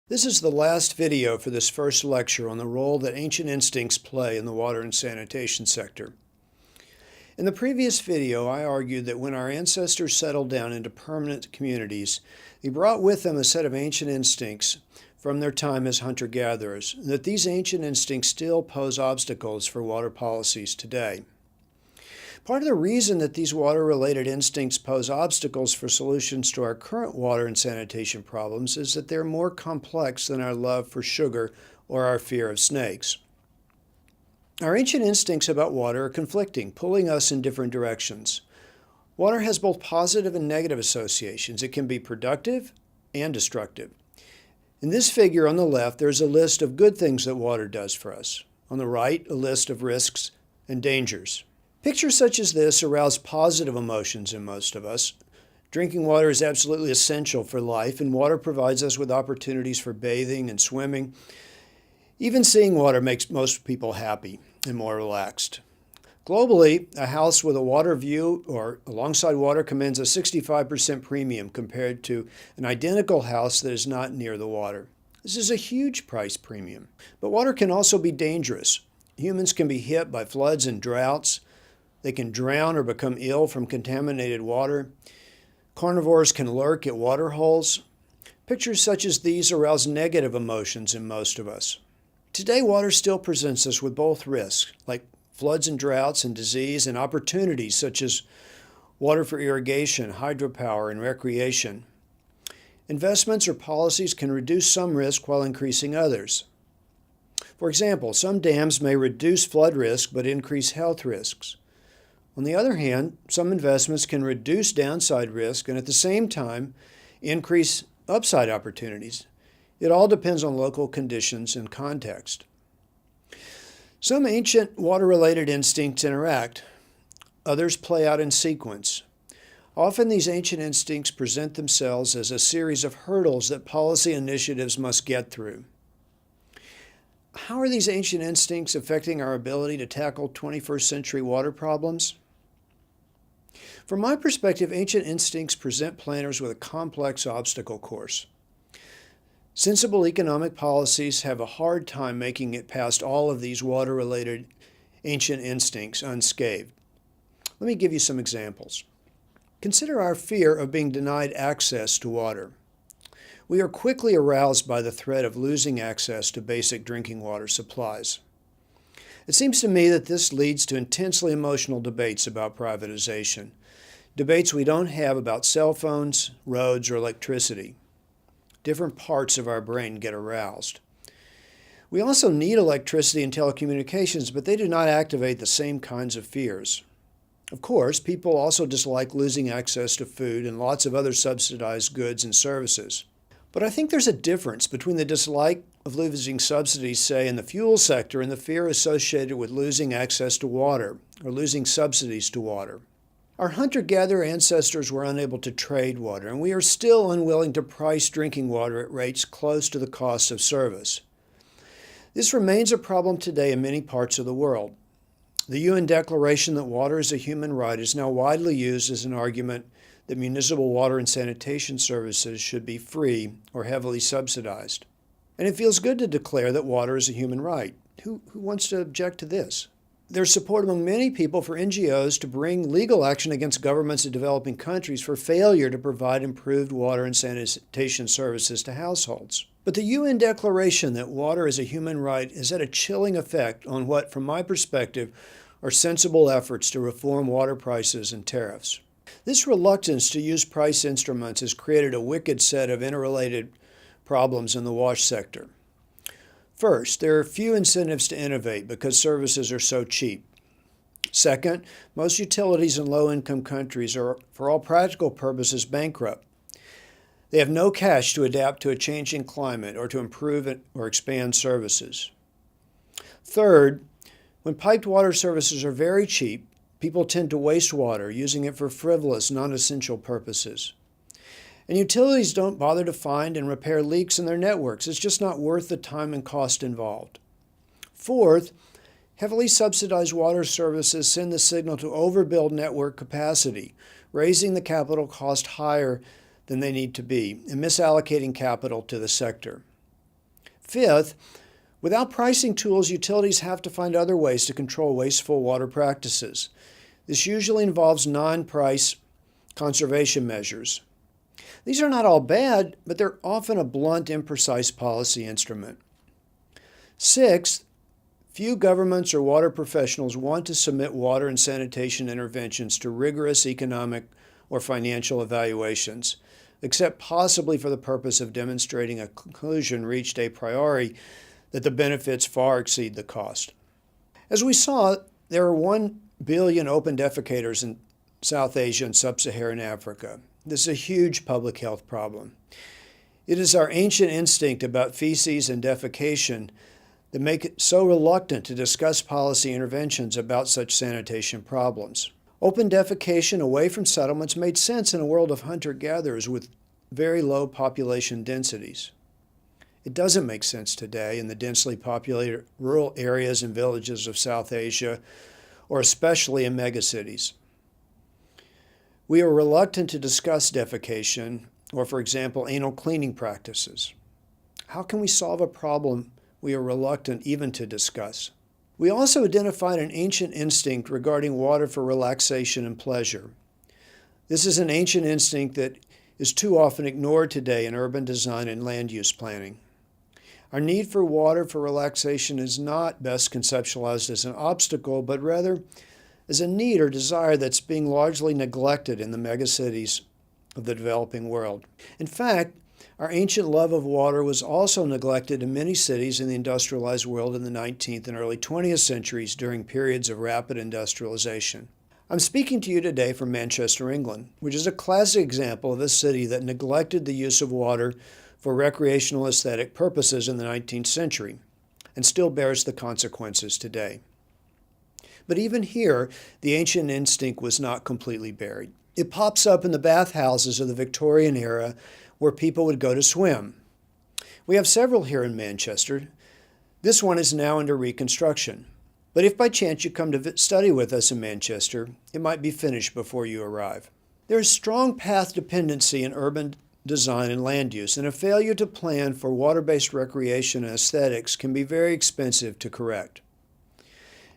This is the last video for this first lecture on the role that ancient instincts play in the water and sanitation sector. In the previous video, I argued that when our ancestors settled down into permanent communities, they brought with them a set of ancient instincts from their time as hunter-gatherers, and that these ancient instincts still pose obstacles for water policies today. Part of the reason that these water-related instincts pose obstacles for solutions to our current water and sanitation problems is that they're more complex than our love for sugar or our fear of snakes. Our ancient instincts about water are conflicting, pulling us in different directions. Water has both positive and negative associations. It can be productive and destructive. In this figure on the left, there's a list of good things that water does for us. On the right, a list of risks and dangers. Pictures such as this arouse positive emotions in most of us. Drinking water is absolutely essential for life, and water provides us with opportunities for bathing and swimming. Even seeing water makes most people happy and more relaxed. Globally, a house with a water view or alongside water commands a 65% premium compared to an identical house that is not near the water. This is a huge price premium. But water can also be dangerous. Humans can be hit by floods and droughts. They can drown or become ill from contaminated water. Carnivores can lurk at water holes. Pictures such as these arouse negative emotions in most of us. Today, water still presents us with both risks, like floods and droughts and disease, and opportunities such as water for irrigation, hydropower, and recreation. Investments or policies can reduce some risk while increasing others. For example, some dams may reduce flood risk but increase health risks. On the other hand, some investments can reduce downside risk and at the same time increase upside opportunities. It all depends on local conditions and context. Some ancient water-related instincts interact. Others play out in sequence. Often these ancient instincts present themselves as a series of hurdles that policy initiatives must get through. How are these ancient instincts affecting our ability to tackle 21st century water problems? From my perspective, ancient instincts present planners with a complex obstacle course. Sensible economic policies have a hard time making it past all of these water-related ancient instincts unscathed. Let me give you some examples. Consider our fear of being denied access to water. We are quickly aroused by the threat of losing access to basic drinking water supplies. It seems to me that this leads to intensely emotional debates about privatization, debates we don't have about cell phones, roads, or electricity. Different parts of our brain get aroused. We also need electricity and telecommunications, but they do not activate the same kinds of fears. Of course, people also dislike losing access to food and lots of other subsidized goods and services. But I think there's a difference between the dislike of losing subsidies, say, in the fuel sector and the fear associated with losing access to water or losing subsidies to water. Our hunter-gatherer ancestors were unable to trade water, and we are still unwilling to price drinking water at rates close to the cost of service. This remains a problem today in many parts of the world. The UN Declaration that water is a human right is now widely used as an argument that municipal water and sanitation services should be free or heavily subsidized. And it feels good to declare that water is a human right. Who wants to object to this? There's support among many people for NGOs to bring legal action against governments in developing countries for failure to provide improved water and sanitation services to households. But the UN Declaration that water is a human right has had a chilling effect on what, from my perspective, are sensible efforts to reform water prices and tariffs. This reluctance to use price instruments has created a wicked set of interrelated problems in the wash sector. First, there are few incentives to innovate because services are so cheap. Second, most utilities in low-income countries are, for all practical purposes, bankrupt. They have no cash to adapt to a changing climate or to improve or expand services. Third, when piped water services are very cheap, people tend to waste water, using it for frivolous, non-essential purposes. And utilities don't bother to find and repair leaks in their networks. It's just not worth the time and cost involved. Fourth, heavily subsidized water services send the signal to overbuild network capacity, raising the capital cost higher than they need to be, and misallocating capital to the sector. Fifth, without pricing tools, utilities have to find other ways to control wasteful water practices. This usually involves non-price conservation measures. These are not all bad, but they're often a blunt, imprecise policy instrument. Sixth, few governments or water professionals want to submit water and sanitation interventions to rigorous economic or financial evaluations, except possibly for the purpose of demonstrating a conclusion reached a priori that the benefits far exceed the cost. As we saw, there are 1 billion open defecators in South Asia and Sub-Saharan Africa. This is a huge public health problem. It is our ancient instinct about feces and defecation that make it so reluctant to discuss policy interventions about such sanitation problems. Open defecation away from settlements made sense in a world of hunter-gatherers with very low population densities. It doesn't make sense today in the densely populated rural areas and villages of South Asia, or especially in megacities. We are reluctant to discuss defecation, or for example, anal cleaning practices. How can we solve a problem we are reluctant even to discuss? We also identified an ancient instinct regarding water for relaxation and pleasure. This is an ancient instinct that is too often ignored today in urban design and land use planning. Our need for water for relaxation is not best conceptualized as an obstacle, but rather as a need or desire that's being largely neglected in the megacities of the developing world. In fact, our ancient love of water was also neglected in many cities in the industrialized world in the 19th and early 20th centuries during periods of rapid industrialization. I'm speaking to you today from Manchester, England, which is a classic example of a city that neglected the use of water for recreational aesthetic purposes in the 19th century and still bears the consequences today. But even here, the ancient instinct was not completely buried. It pops up in the bathhouses of the Victorian era where people would go to swim. We have several here in Manchester. This one is now under reconstruction. But if by chance you come to study with us in Manchester, it might be finished before you arrive. There is strong path dependency in urban design and land use, and a failure to plan for water-based recreation and aesthetics can be very expensive to correct.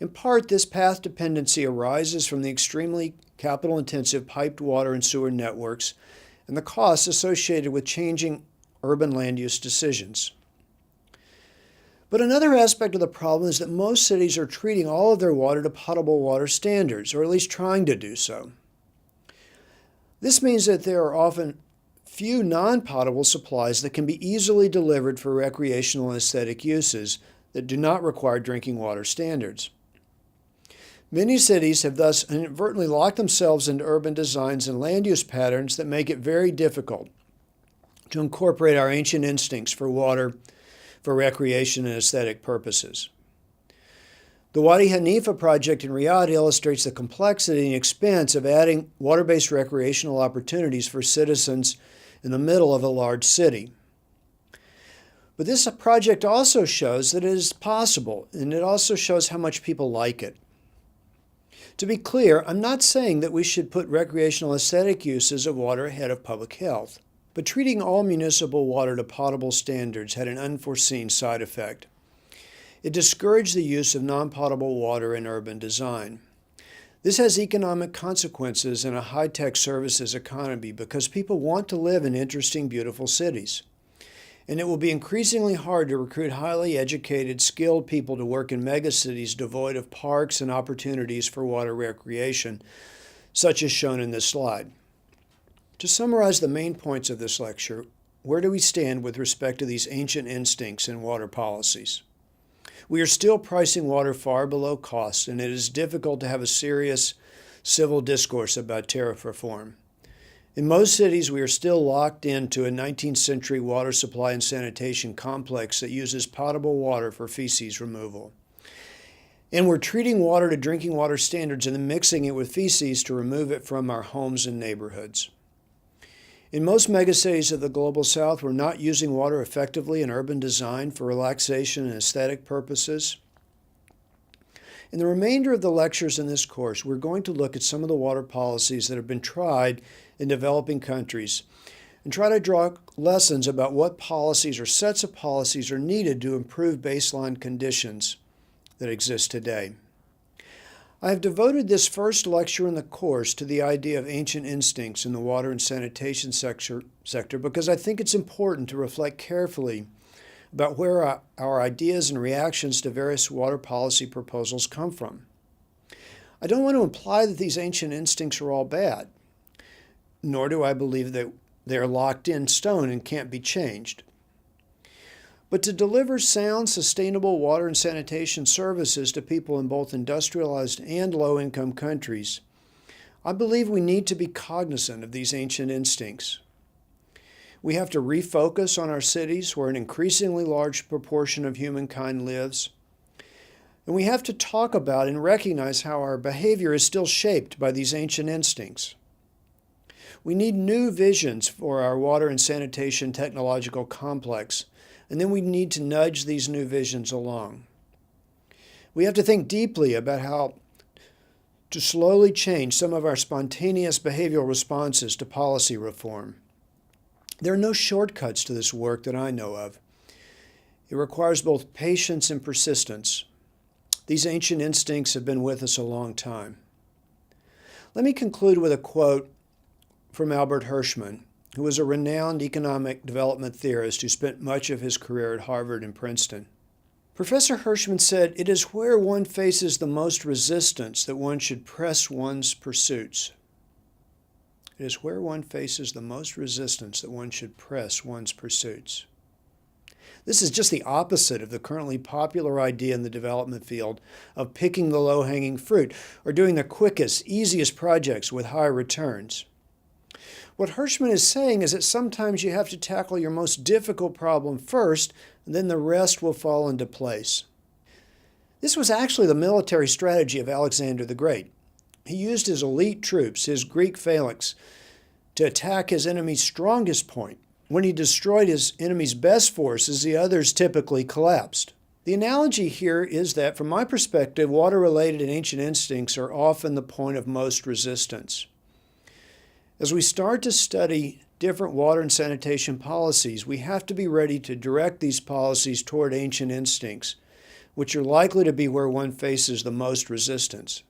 In part, this path dependency arises from the extremely capital-intensive piped water and sewer networks and the costs associated with changing urban land use decisions. But another aspect of the problem is that most cities are treating all of their water to potable water standards, or at least trying to do so. This means that there are often few non-potable supplies that can be easily delivered for recreational and aesthetic uses that do not require drinking water standards. Many cities have thus inadvertently locked themselves into urban designs and land use patterns that make it very difficult to incorporate our ancient instincts for water for recreation and aesthetic purposes. The Wadi Hanifa project in Riyadh illustrates the complexity and expense of adding water-based recreational opportunities for citizens in the middle of a large city. But this project also shows that it is possible, and it also shows how much people like it. To be clear, I'm not saying that we should put recreational aesthetic uses of water ahead of public health, but treating all municipal water to potable standards had an unforeseen side effect. It discouraged the use of non-potable water in urban design. This has economic consequences in a high-tech services economy because people want to live in interesting, beautiful cities. And it will be increasingly hard to recruit highly educated, skilled people to work in megacities devoid of parks and opportunities for water recreation, such as shown in this slide. To summarize the main points of this lecture, where do we stand with respect to these ancient instincts in water policies? We are still pricing water far below cost, and it is difficult to have a serious civil discourse about tariff reform. In most cities, we are still locked into a 19th century water supply and sanitation complex that uses potable water for feces removal. And we're treating water to drinking water standards and then mixing it with feces to remove it from our homes and neighborhoods. In most megacities of the Global South, we're not using water effectively in urban design for relaxation and aesthetic purposes. In the remainder of the lectures in this course, we're going to look at some of the water policies that have been tried in developing countries and try to draw lessons about what policies or sets of policies are needed to improve baseline conditions that exist today. I have devoted this first lecture in the course to the idea of ancient instincts in the water and sanitation sector because I think it's important to reflect carefully about where our ideas and reactions to various water policy proposals come from. I don't want to imply that these ancient instincts are all bad, nor do I believe that they are locked in stone and can't be changed. But to deliver sound, sustainable water and sanitation services to people in both industrialized and low-income countries, I believe we need to be cognizant of these ancient instincts. We have to refocus on our cities where an increasingly large proportion of humankind lives. And we have to talk about and recognize how our behavior is still shaped by these ancient instincts. We need new visions for our water and sanitation technological complex, and then we need to nudge these new visions along. We have to think deeply about how to slowly change some of our spontaneous behavioral responses to policy reform. There are no shortcuts to this work that I know of. It requires both patience and persistence. These ancient instincts have been with us a long time. Let me conclude with a quote from Albert Hirschman, who was a renowned economic development theorist who spent much of his career at Harvard and Princeton. Professor Hirschman said, "It is where one faces the most resistance that one should press one's pursuits." It is where one faces the most resistance that one should press one's pursuits. This is just the opposite of the currently popular idea in the development field of picking the low-hanging fruit or doing the quickest, easiest projects with high returns. What Hirschman is saying is that sometimes you have to tackle your most difficult problem first, and then the rest will fall into place. This was actually the military strategy of Alexander the Great. He used his elite troops, his Greek phalanx, to attack his enemy's strongest point. When he destroyed his enemy's best forces, the others typically collapsed. The analogy here is that, from my perspective, water-related and ancient instincts are often the point of most resistance. As we start to study different water and sanitation policies, we have to be ready to direct these policies toward ancient instincts, which are likely to be where one faces the most resistance.